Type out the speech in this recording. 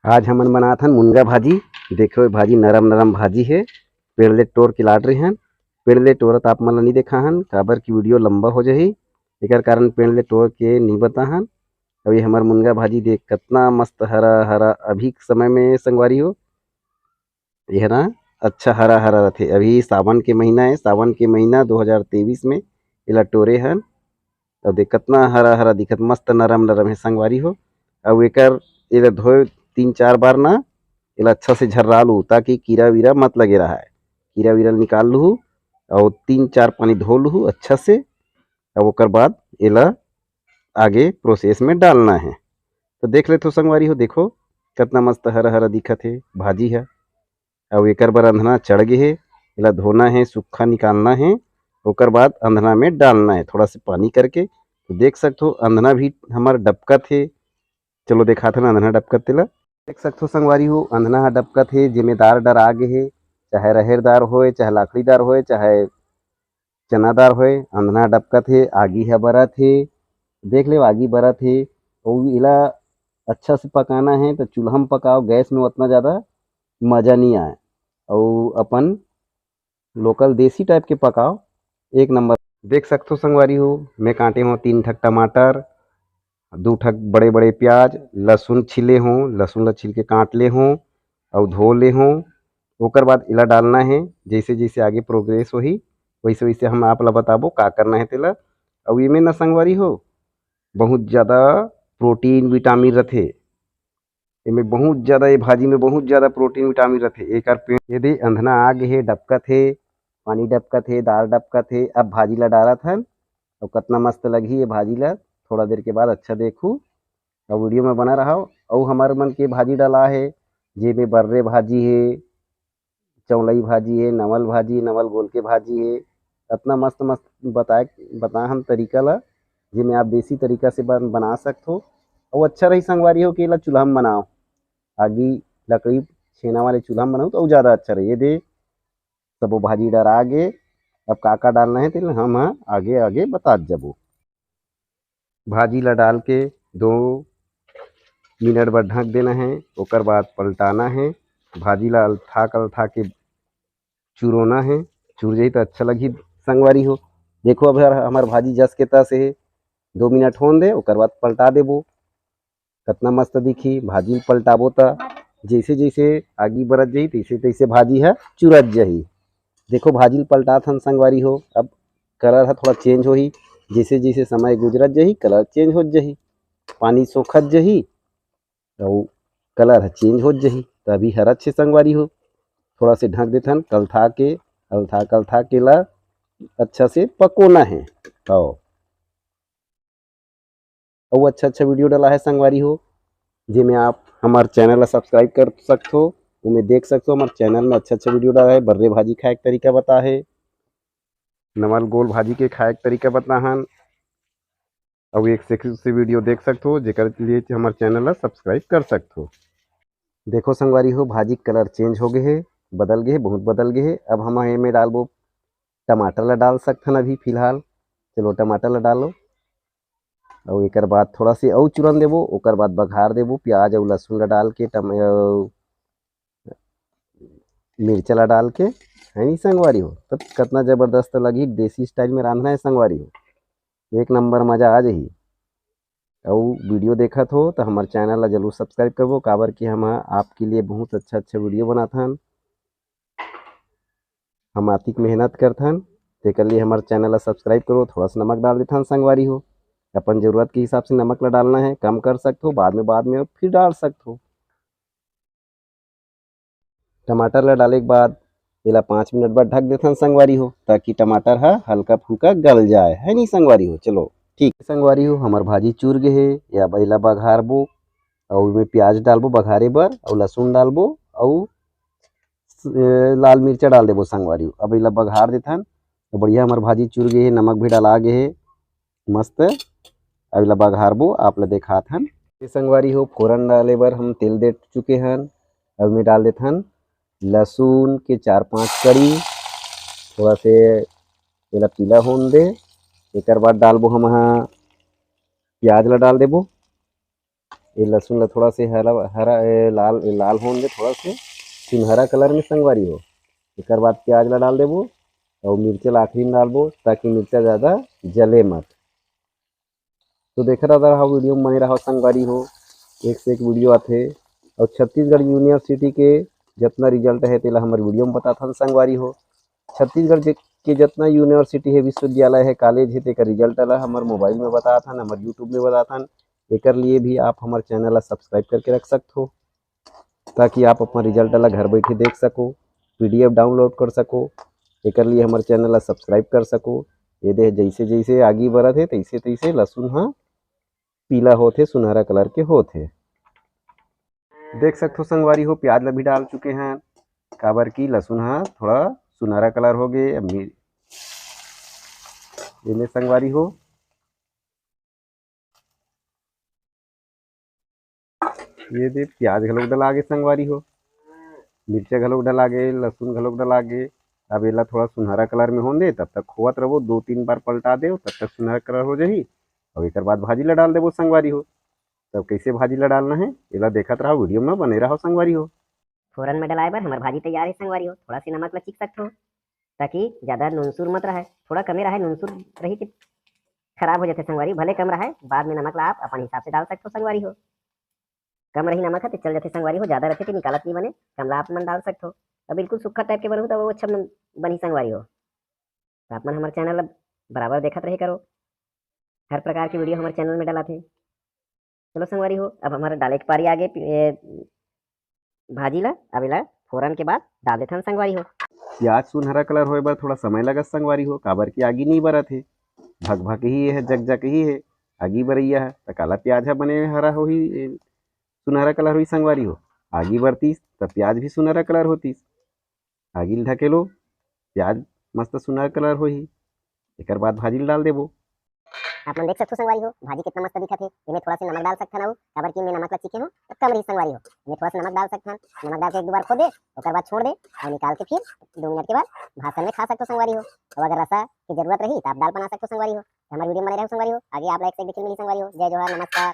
आज हमन बनाथन मुनगा भाजी। देखो ये भाजी नरम नरम भाजी है। पेड़ ले तोड़ के लाट रहे हैं। पेड़ ले तोड़त आप मन ला नहीं देखा हन काबर की वीडियो लंबा हो जाही, एकर कारण पेड़ ले तोड़ के नहीं बता हन। अभी हमार मुनगा भाजी देख कितना मस्त हरा हरा अभी के समय में संगवारी हो। यह ना अच्छा हरा हरा रथे। अभी सावन के महीना है, सावन के महीना 2023 में एला टोरे हन। और देख कितना हरा हरा दिखत, मस्त नरम नरम है संगवारी हो। और एकर एला धोए 3-4 बार ना एला अच्छा से झर्रा लू ताकि कीड़ा वीरा मत लगे रहा है। कीड़ा वीरा निकाल लूँ और 3-4 पानी धो लूँ अच्छा से। अब ओकर बाद एला आगे प्रोसेस में डालना है। तो देख ले तो संगवारी हो, देखो कितना मस्त हरा हरा दिखत है भाजी है। और एकर बर अंधना चढ़ गे है, एला धोना है, सूखा निकालना है। ओकर बाद अंधना में डालना है थोड़ा सा पानी करके। तो देख सकते हो अंधना भी हमार डबकत है। चलो देखा था ना अंधना डबकत तेला देख सकते हो संगवारी हो। अंधना ह डबकत है, जिम्मेदार डर आगे है, चाहे रहेरदार होए, चाहे लाखड़ीदार होए, चाहे चनादार होए, अंधना डबकत है। आगी है बरत है, देख ले आगी बरत है। और इला अच्छा से पकाना है तो चूल्हा में पकाओ, गैस में उतना ज़्यादा मज़ा नहीं आए। और अपन लोकल देसी टाइप के पकाओ, एक नंबर। देख सकते हो संगवारी हो, मैं काटे हूँ 3 ठक टमाटर, 2 ठक बड़े बड़े प्याज, लहसुन छिले हों, लहसुन ला छिल के काट ले हों और धो ले हों। ओकर बाद इला डालना है। जैसे जैसे आगे प्रोग्रेस होही वैसे वैसे हम आप ला बताबो का करना है तेला। और इमे न संगवारी हो बहुत ज़्यादा प्रोटीन विटामिन रथे। इमे बहुत ज़्यादा, ये भाजी में बहुत ज़्यादा प्रोटीन विटामिन रथे। एकर पेड़ यदि अंधना आगे है, डबकत है, पानी डबकत है, दाल डबकत है। अब भाजी ला डालत हन और कितना मस्त लगी ये भाजी ला। थोड़ा देर के बाद अच्छा देखूँ और वीडियो में बना रहा। और हमारे मन के भाजी डाला है जेमे बर्रे भाजी है, चौलाई भाजी है, नवल भाजी, नवल गोल के भाजी है। इतना मस्त मस्त बताए हम तरीका ला जिसमें आप देसी तरीका से बना सकते हो। और अच्छा रही संगवारी हो कि एला चूल्हा में बनाओ, आगी लकड़ी छेना वाले चूल्हा में बनाओ तो ज़्यादा अच्छा रही। ये दे सब वो भाजी डर आगे। अब का डालना है तेल हम आगे आगे बता जबो। भाजी ला डाल के 2 मिनट बाद ढक देना है। ओकर बाद पलटाना है। भाजी ला अलथा के चुरोना है। चुर जाही तो अच्छा लगी संगवारी हो। देखो अब हमार भाजी जस के तस है, 2 मिनट होन दे ओकर बाद पलटा देबो। कितना मस्त दिखी भाजी पलटाबो त जैसे जैसे आगी बरत जाही तैसे तैसे भाजी है चुरत जाही। देखो भाजी पलटा थन संगवारी हो। अब कलर है थोड़ा चेंज होही, जैसे जैसे समय गुजरत जाही कलर चेंज होत जाही, पानी सोखत जाही और कलर है चेंज होत जाही। तो अभी हर अच्छे संगवारी हो थोड़ा से ढक देथन कलथा के ला अच्छा से पकोना है। और अच्छा वीडियो डाला है संगवारी हो जिसमें आप हमारे चैनल ला सब्सक्राइब कर सकते हो। उमें देख सकते हो हमारे चैनल में अच्छा वीडियो डाला है। बर्रे भाजी खाए के तरीका बता है, नवल गोल भाजी के खाए के तरीका बता हन। और एक से वीडियो देख सकते हो जेकर लिए हमारे चैनल ला सब्सक्राइब कर सकते हो। देखो संगवारी हो भाजी कलर चेंज हो गए है, बदल गए है, बहुत बदल गए है। अब हम में डालबो टमाटर ला डाल सकथन अभी फिलहाल। चलो टमाटर ला डालो और एक बाद थोड़ा सी और चूरन देबो। ओकर बाद बघार देबो प्याज और लहसुन ला डाल के, मिर्चा ला डाल के, है नहीं संगवारी हो। तब कितना ज़बरदस्त लगी, देसी स्टाइल में रांधना है संगवारी हो, एक नंबर मज़ा आ जाही। और वीडियो देखत हो तो हमारे चैनल ला जरूर सब्सक्राइब करबो काबर कि हम आपके लिए बहुत अच्छा वीडियो बनाथन। हम आतिक मेहनत करथन तेकर लिए हमारे चैनल ला सब्सक्राइब करो। थोड़ा सा नमक डाल देथन संगवारी हो, अपन ज़रूरत के हिसाब से नमक ला डालना है, कम कर सकते हो बाद में फिर डाल सकते हो। टमाटर ला डाले के बाद एला 5 मिनट बाद ढक देथन संगवारी हो ताकि टमाटर हा हल्का फुल्का गल जाए, है नहीं संगवारी हो। चलो ठीक संगवारी हो, हमार भाजी चूर गए है। या बैला बघारबो और में प्याज डालबो बघारे बर और लहसुन डालबो और लाल मिर्चा डाल देबो संगवारी हो। अब एला बघार देथन तो बढ़िया हमार भाजी चूर गए है, नमक भी डाला गए है मस्त। अब एला बघारबो आप ला देखाथन। संगवारी हो फोरन डाले बर हम तेल दे चुके हन। अब में डाल देथन लहसुन के 4-5 कड़ी, थोड़ा से एला पीला होन दे। एक बाद डालबो हम प्याज ला डाल देबो। ये लहसुन ला थोड़ा से हरा हरा लाल लाल होंगे, थोड़ा से सुनहरा कलर में संगवारी हो। एक बाद प्याज ला डाल देबो और मिर्चा ला आखिरी में डालबो, ताकि मिर्चा ज़्यादा जले मत। तो देखा रहा वीडियो में बने रहा संगवारी हो, एक से एक वीडियो आते। और छत्तीसगढ़ यूनिवर्सिटी के जितना रिजल्ट है तेला हमारे वीडियो में बताथन संगवारी हो। छत्तीसगढ़ के जितना यूनिवर्सिटी है, विश्वविद्यालय है, कॉलेज है, तेकर रिजल्ट ला हमारे मोबाइल में बताथन, हमारे यूट्यूब में बताथन। एकर लिए भी आप हमारे चैनल ला सब्सक्राइब करके रख सकते हो, ताकि आप अपना रिजल्ट ला घर बैठे देख सको, PDF डाउनलोड कर सको। एकर लिए हमारे चैनल ला सब्सक्राइब कर सको। ये दे जैसे जैसे आगे बढ़त है तैसे तैसे लहसुन हाँ पीला होते, सुनहरा कलर के होते। देख सकते हो संगवारी हो, प्याज ला भी डाल चुके हैं, काबर की लहसुन हाँ थोड़ा सुनहरा कलर हो गए। अब ये संगवारी हो, ये दे प्याज घलोक डलागे संगवारी हो, मिर्चा घलोक डलागे, लहसुन घलोक डलागे। अब एला थोड़ा सुनहरा कलर में होंगे, तब तक खोवत रहो, 2-3 बार पलटा दे, तब तक सुनहरा कलर हो जाही। और एक बाद भाजी ला डाल देबो संगवारी हो। तब कैसे भाजी ला डालना है एला देखत रहो, वीडियो में बने रहो संगवारी हो। फोरन में डलाए बर हमार भाजी तैयार है संगवारी हो। थोड़ा सी नमक ला चीख सकते हो, ताकि ज़्यादा नुनसुर मत रहे, थोड़ा कमे रहे। नुनसुर रही कि खराब हो जाते संगवारी, भले कम रहे, बाद में नमक ला आप अपन हिसाब से डाल सकते हो संगवारी हो। कम रही नमक है तो चल जाते संगवारी हो, ज़्यादा रहते तो निकालत नहीं बने, कम ला आप मन डाल सकते हो। और बिल्कुल सूखा टाइप के बनू तो वो अच्छा बनी संगवारी हो। तो आप मन हमारे चैनल बराबर देखत रहे करो, हर प्रकार की वीडियो हमारे चैनल में डलाते। चलो संगवारी हो, अब हमारे डाले के पारी आगे भाजी ला। अब इला फोरन के बाद डाल देते संगवारी हो। प्याज सुनहरा कलर होए बर थोड़ा समय लगत संगवारी हो, काबर की आगी नहीं बरत है, भग भग ही है, जग जग ही है। आगी बरैया है तो काला प्याज है बने हरा हो ही, सुनहरा कलर हुई संगवारी हो। आगी बरतीस तो प्याज भी सुनहरा कलर होतीस। आगी ढकेलो, प्याज मस्त सुनहरा कलर हो ही। एक बाद भाजी डाल देबो। आप मन देख सकते हो संगवारी हो, भाजी कितना मस्त दिखत है। इनमें थोड़ा सा नमक डाल सकथन, और काबर की मैं नमक ला चीखे हूँ तो कम रही संगवारी हो। इनमें थोड़ा सा नमक डाल सकथन, नमक डाल के एक दो बार खो दे, उसके बाद छोड़ दे और निकाल के फिर 2 मिनट के बाद भाषण में खा सकते हो संगवारी हो। और अगर रसा की जरूरत रही तो आप दाल बना सकते हो संगवारी हो। हमारी वीडियो में बने रहो संगवारी हो, आगे आप लाइक से देखने मिली संगवारी हो। जय जोहार, नमस्कार।